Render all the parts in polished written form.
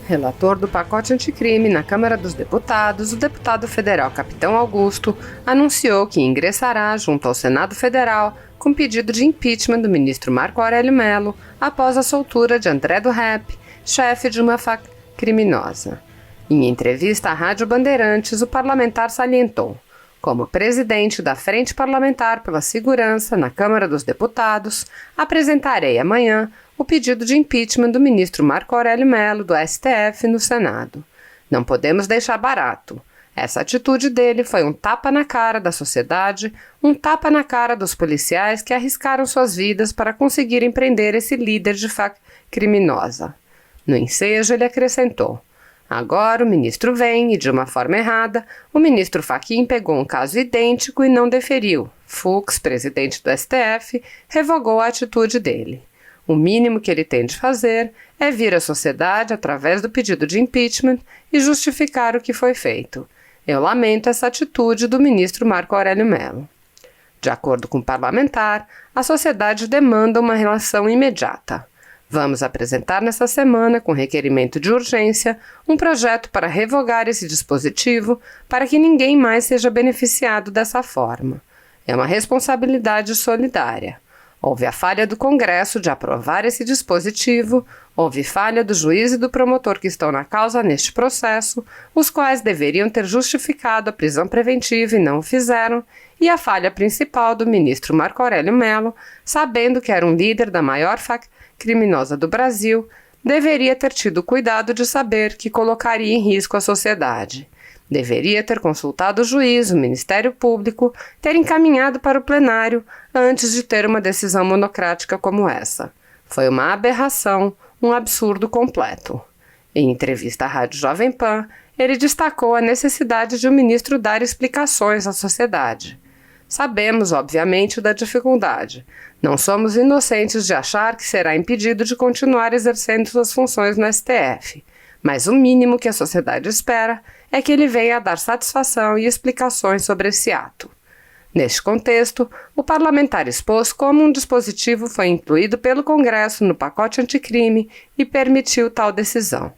Relator do pacote anticrime na Câmara dos Deputados, o deputado federal Capitão Augusto anunciou que ingressará junto ao Senado Federal com pedido de impeachment do ministro Marco Aurélio Mello após a soltura de André do Rep, chefe de uma facção criminosa. Em entrevista à Rádio Bandeirantes, o parlamentar salientou: como presidente da Frente Parlamentar pela Segurança na Câmara dos Deputados, apresentarei amanhã o pedido de impeachment do ministro Marco Aurélio Mello do STF no Senado. Não podemos deixar barato. Essa atitude dele foi um tapa na cara da sociedade, um tapa na cara dos policiais que arriscaram suas vidas para conseguirem prender esse líder de facção criminosa. No ensejo, ele acrescentou: agora o ministro vem e, de uma forma errada, o ministro Fachin pegou um caso idêntico e não deferiu. Fux, presidente do STF, revogou a atitude dele. O mínimo que ele tem de fazer é vir à sociedade através do pedido de impeachment e justificar o que foi feito. Eu lamento essa atitude do ministro Marco Aurélio Mello. De acordo com o parlamentar, a sociedade demanda uma relação imediata. Vamos apresentar nesta semana, com requerimento de urgência, um projeto para revogar esse dispositivo para que ninguém mais seja beneficiado dessa forma. É uma responsabilidade solidária. Houve a falha do Congresso de aprovar esse dispositivo, houve falha do juiz e do promotor que estão na causa neste processo, os quais deveriam ter justificado a prisão preventiva e não o fizeram, e a falha principal do ministro Marco Aurélio Mello, sabendo que era um líder da maior facção criminosa do Brasil, deveria ter tido cuidado de saber que colocaria em risco a sociedade. Deveria ter consultado o juiz, o Ministério Público, ter encaminhado para o plenário antes de ter uma decisão monocrática como essa. Foi uma aberração, um absurdo completo. Em entrevista à Rádio Jovem Pan, ele destacou a necessidade de o ministro dar explicações à sociedade. Sabemos, obviamente, da dificuldade. Não somos inocentes de achar que será impedido de continuar exercendo suas funções no STF. Mas o mínimo que a sociedade espera é que ele venha a dar satisfação e explicações sobre esse ato. Neste contexto, o parlamentar expôs como um dispositivo foi incluído pelo Congresso no pacote anticrime e permitiu tal decisão.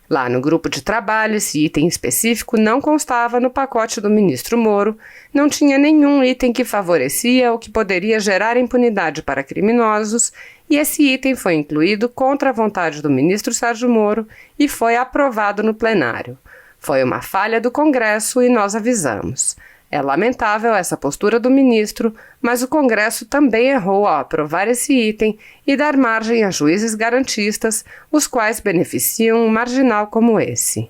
Lá no grupo de trabalho, esse item específico não constava no pacote do ministro Moro, não tinha nenhum item que favorecia ou que poderia gerar impunidade para criminosos, e esse item foi incluído contra a vontade do ministro Sérgio Moro e foi aprovado no plenário. Foi uma falha do Congresso e nós avisamos. É lamentável essa postura do ministro, mas o Congresso também errou ao aprovar esse item e dar margem a juízes garantistas, os quais beneficiam um marginal como esse.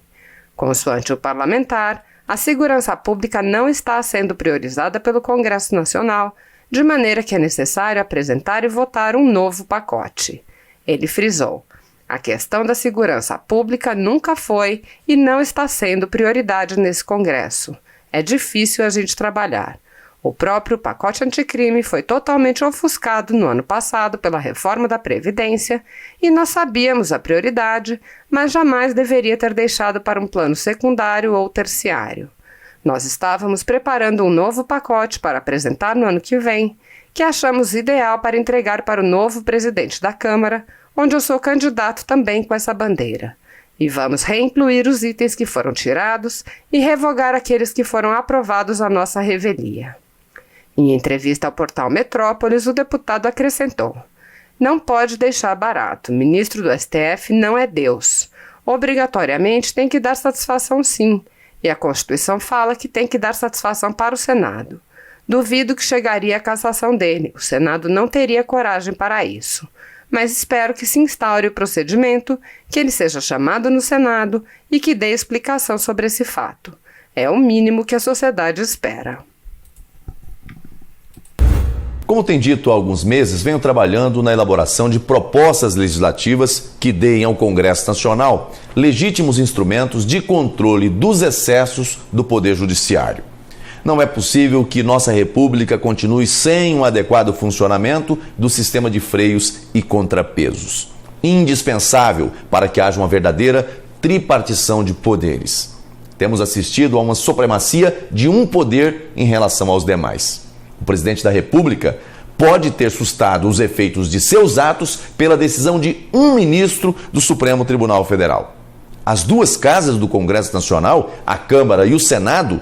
Consoante o parlamentar, a segurança pública não está sendo priorizada pelo Congresso Nacional, de maneira que é necessário apresentar e votar um novo pacote. Ele frisou: a questão da segurança pública nunca foi e não está sendo prioridade nesse Congresso. É difícil a gente trabalhar. O próprio pacote anticrime foi totalmente ofuscado no ano passado pela reforma da Previdência e nós sabíamos a prioridade, mas jamais deveria ter deixado para um plano secundário ou terciário. Nós estávamos preparando um novo pacote para apresentar no ano que vem, que achamos ideal para entregar para o novo presidente da Câmara, onde eu sou candidato também com essa bandeira. E vamos reincluir os itens que foram tirados e revogar aqueles que foram aprovados à nossa revelia. Em entrevista ao portal Metrópolis, o deputado acrescentou: não pode deixar barato, o ministro do STF não é Deus. Obrigatoriamente tem que dar satisfação sim, e a Constituição fala que tem que dar satisfação para o Senado. Duvido que chegaria a cassação dele, o Senado não teria coragem para isso. Mas espero que se instaure o procedimento, que ele seja chamado no Senado e que dê explicação sobre esse fato. É o mínimo que a sociedade espera. Como tem dito há alguns meses, venho trabalhando na elaboração de propostas legislativas que deem ao Congresso Nacional legítimos instrumentos de controle dos excessos do Poder Judiciário. Não é possível que nossa República continue sem um adequado funcionamento do sistema de freios e contrapesos. Indispensável para que haja uma verdadeira tripartição de poderes. Temos assistido a uma supremacia de um poder em relação aos demais. O presidente da República pode ter sustado os efeitos de seus atos pela decisão de um ministro do Supremo Tribunal Federal. As duas casas do Congresso Nacional, a Câmara e o Senado,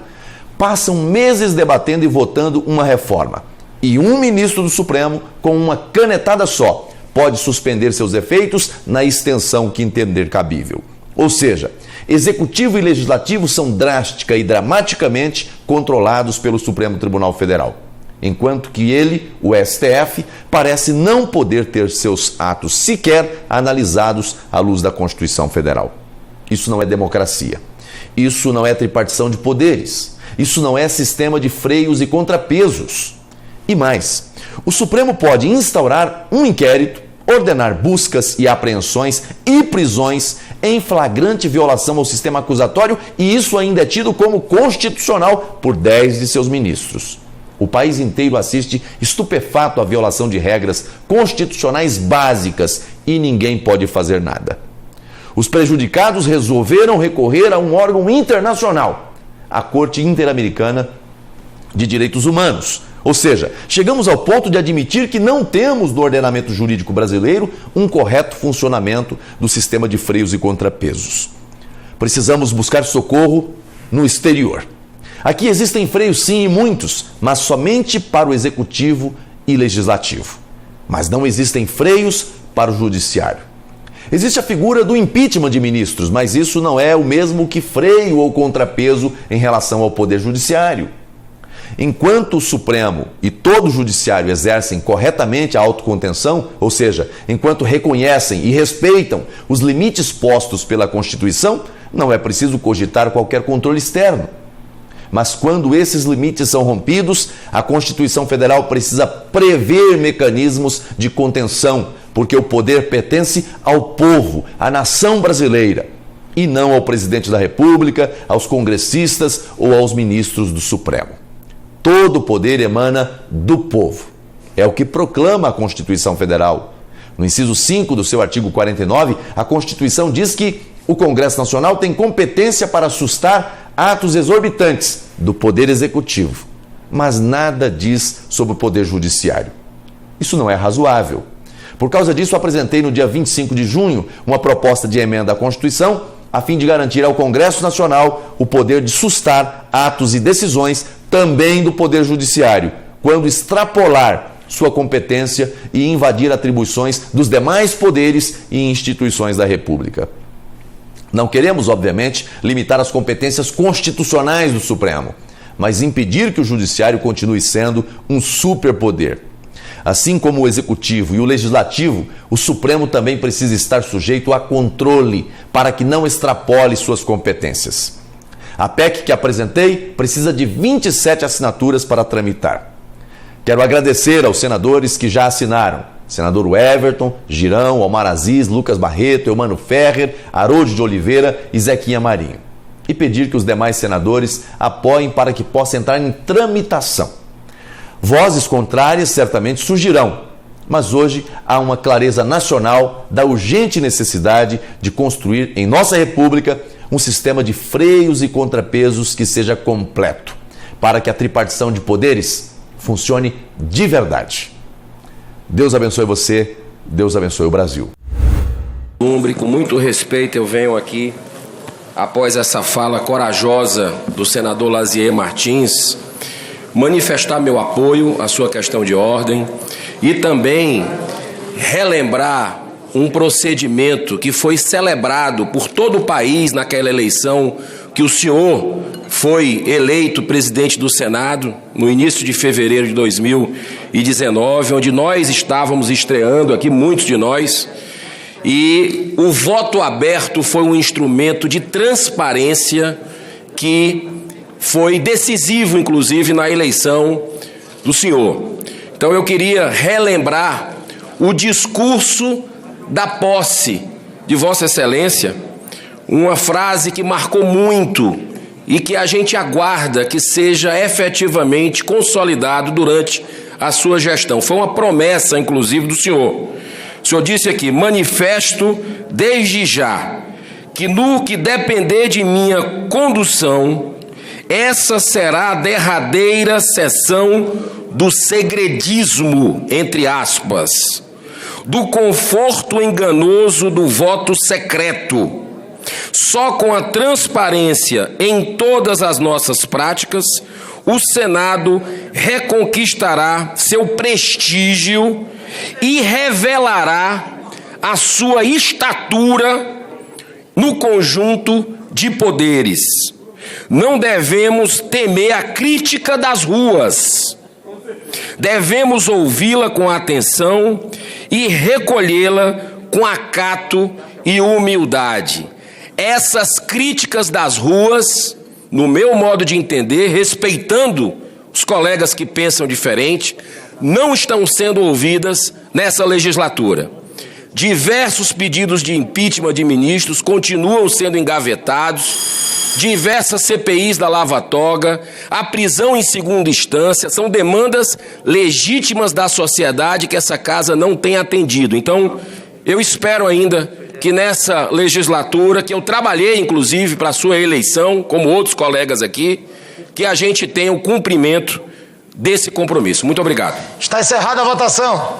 passam meses debatendo e votando uma reforma. E um ministro do Supremo, com uma canetada só, pode suspender seus efeitos na extensão que entender cabível. Ou seja, Executivo e Legislativo são drástica e dramaticamente controlados pelo Supremo Tribunal Federal, enquanto que ele, o STF, parece não poder ter seus atos sequer analisados à luz da Constituição Federal. Isso não é democracia. Isso não é tripartição de poderes. Isso não é sistema de freios e contrapesos. E mais, o Supremo pode instaurar um inquérito, ordenar buscas e apreensões e prisões em flagrante violação ao sistema acusatório, e isso ainda é tido como constitucional por 10 de seus ministros. O país inteiro assiste estupefato à violação de regras constitucionais básicas e ninguém pode fazer nada. Os prejudicados resolveram recorrer a um órgão internacional, a Corte Interamericana de Direitos Humanos. Ou seja, chegamos ao ponto de admitir que não temos no ordenamento jurídico brasileiro um correto funcionamento do sistema de freios e contrapesos. Precisamos buscar socorro no exterior. Aqui existem freios sim, e muitos, mas somente para o Executivo e Legislativo. Mas não existem freios para o Judiciário. Existe a figura do impeachment de ministros, mas isso não é o mesmo que freio ou contrapeso em relação ao Poder Judiciário. Enquanto o Supremo e todo o Judiciário exercem corretamente a autocontenção, ou seja, enquanto reconhecem e respeitam os limites postos pela Constituição, não é preciso cogitar qualquer controle externo. Mas quando esses limites são rompidos, a Constituição Federal precisa prever mecanismos de contenção, porque o poder pertence ao povo, à nação brasileira, e não ao presidente da República, aos congressistas ou aos ministros do Supremo. Todo o poder emana do povo. É o que proclama a Constituição Federal. No inciso 5 do seu artigo 49, a Constituição diz que o Congresso Nacional tem competência para sustar atos exorbitantes do Poder Executivo, mas nada diz sobre o Poder Judiciário. Isso não é razoável. Por causa disso, apresentei no dia 25 de junho uma proposta de emenda à Constituição a fim de garantir ao Congresso Nacional o poder de sustar atos e decisões também do Poder Judiciário, quando extrapolar sua competência e invadir atribuições dos demais poderes e instituições da República. Não queremos, obviamente, limitar as competências constitucionais do Supremo, mas impedir que o Judiciário continue sendo um superpoder. Assim como o Executivo e o Legislativo, o Supremo também precisa estar sujeito a controle para que não extrapole suas competências. A PEC que apresentei precisa de 27 assinaturas para tramitar. Quero agradecer aos senadores que já assinaram: senador Everton, Girão, Omar Aziz, Lucas Barreto, Eumano Ferrer, Haroldo de Oliveira e Zequinha Marinho. E pedir que os demais senadores apoiem para que possa entrar em tramitação. Vozes contrárias certamente surgirão, mas hoje há uma clareza nacional da urgente necessidade de construir em nossa República um sistema de freios e contrapesos que seja completo, para que a tripartição de poderes funcione de verdade. Deus abençoe você, Deus abençoe o Brasil. Com muito respeito eu venho aqui, após essa fala corajosa do senador Lazier Martins, manifestar meu apoio à sua questão de ordem e também relembrar um procedimento que foi celebrado por todo o país naquela eleição que o senhor foi eleito presidente do Senado no início de fevereiro de 2019, onde nós estávamos estreando aqui, muitos de nós, e o voto aberto foi um instrumento de transparência que foi decisivo, inclusive, na eleição do senhor. Então eu queria relembrar o discurso da posse de Vossa Excelência, uma frase que marcou muito e que a gente aguarda que seja efetivamente consolidado durante a sua gestão. Foi uma promessa, inclusive, do senhor. O senhor disse aqui: manifesto desde já que no que depender de minha condução, essa será a derradeira sessão do segredismo, entre aspas, do conforto enganoso do voto secreto. Só com a transparência em todas as nossas práticas, o Senado reconquistará seu prestígio e revelará a sua estatura no conjunto de poderes. Não devemos temer a crítica das ruas. Devemos ouvi-la com atenção e recolhê-la com acato e humildade. Essas críticas das ruas, no meu modo de entender, respeitando os colegas que pensam diferente, não estão sendo ouvidas nessa legislatura. Diversos pedidos de impeachment de ministros continuam sendo engavetados, diversas CPIs da Lava Toga, a prisão em segunda instância, são demandas legítimas da sociedade que essa casa não tem atendido. Então, eu espero ainda que nessa legislatura, que eu trabalhei inclusive para a sua eleição, como outros colegas aqui, que a gente tenha o cumprimento desse compromisso. Muito obrigado. Está encerrada a votação.